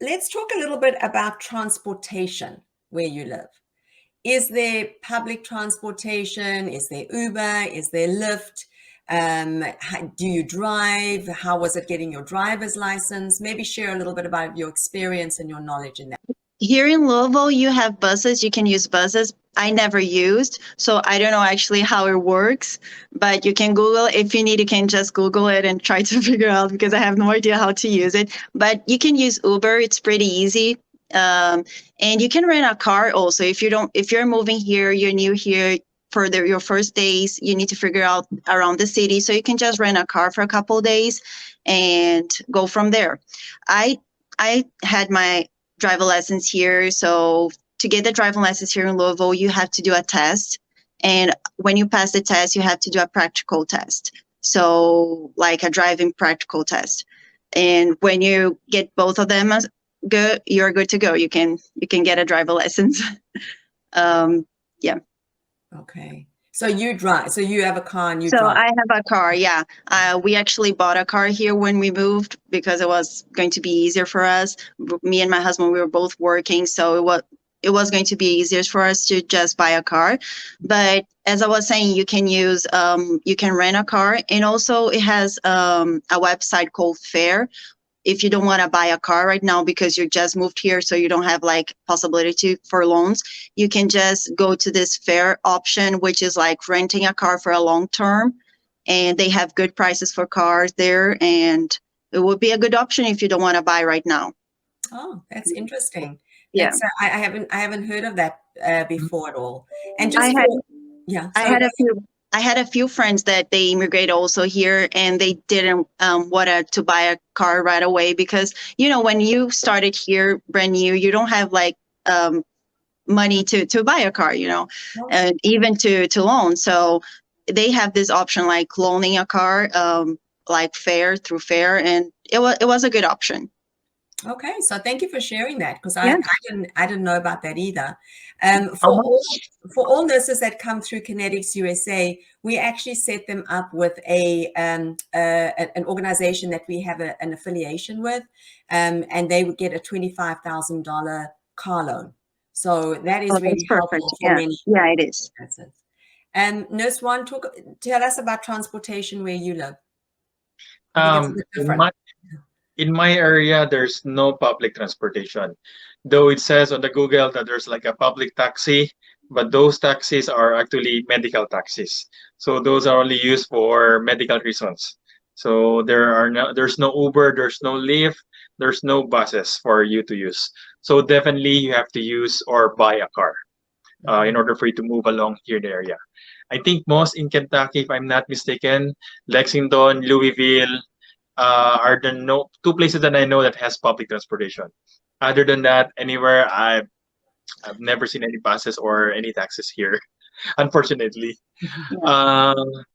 Let's talk a little bit about transportation where you live. Is there public transportation? Is there Uber? Is there Lyft? Do you drive? How was it getting your driver's license? Maybe share a little bit about your experience and your knowledge in that. Here in Louisville, you have buses. You can use buses. I never used, so I don't know actually how it works, but you can Google. If you need, you can just Google it and try to figure out, because I have no idea how to use it. But you can use Uber. It's pretty easy. And you can rent a car also. If you're moving here, you're new here for your first days, you need to figure out around the city. So you can just rent a car for a couple of days and go from there. I had my driver lessons here. So to get the driving license here in Louisville, you have to do a test. And when you pass the test, you have to do a practical test. So like a driving practical test. And when you get both of them good, you're good to go. You can get a driver license. Yeah. Okay. So you drive. So you have a car and you So drive. I have a car. Yeah. We actually bought a car here when we moved because it was going to be easier for us. Me and my husband, we were both working, so it was going to be easier for us to just buy a car. But as I was saying, you can rent a car, and also it has a website called Fair. If you don't want to buy a car right now because you just moved here, so you don't have like possibility for loans, you can just go to this Fair option, which is like renting a car for a long term, and they have good prices for cars there, and it would be a good option if you don't want to buy right now. Oh, that's interesting. Yeah. That's I haven't heard of that before at all. And I just had yeah, I sorry. had a few I had a few friends that they immigrated also here, and they didn't want to buy a car right away because, when you started here brand new, you don't have like money to buy a car, and even to loan. So they have this option like loaning a car, like through Fair, and it was a good option. Okay, so thank you for sharing that, because Yeah. I didn't know about that either. How much? For all nurses that come through Connetics USA, we actually set them up with an organization that we have an affiliation with, and they would get a $25,000 car loan. So that is Oh, that's really perfect. helpful for Yeah. many. Yeah, it is. Nurse One, tell us about transportation where you live. In my area, there's no public transportation. Though it says on the Google that there's like a public taxi, but those taxis are actually medical taxis. So those are only used for medical reasons. So there's no Uber, there's no Lyft, there's no buses for you to use. So definitely you have to use or buy a car in order for you to move along here in the area. I think most in Kentucky, if I'm not mistaken, Lexington, Louisville, are the two places that I know that has public transportation. Other than that, anywhere I've never seen any buses or any taxis here, unfortunately. Yeah.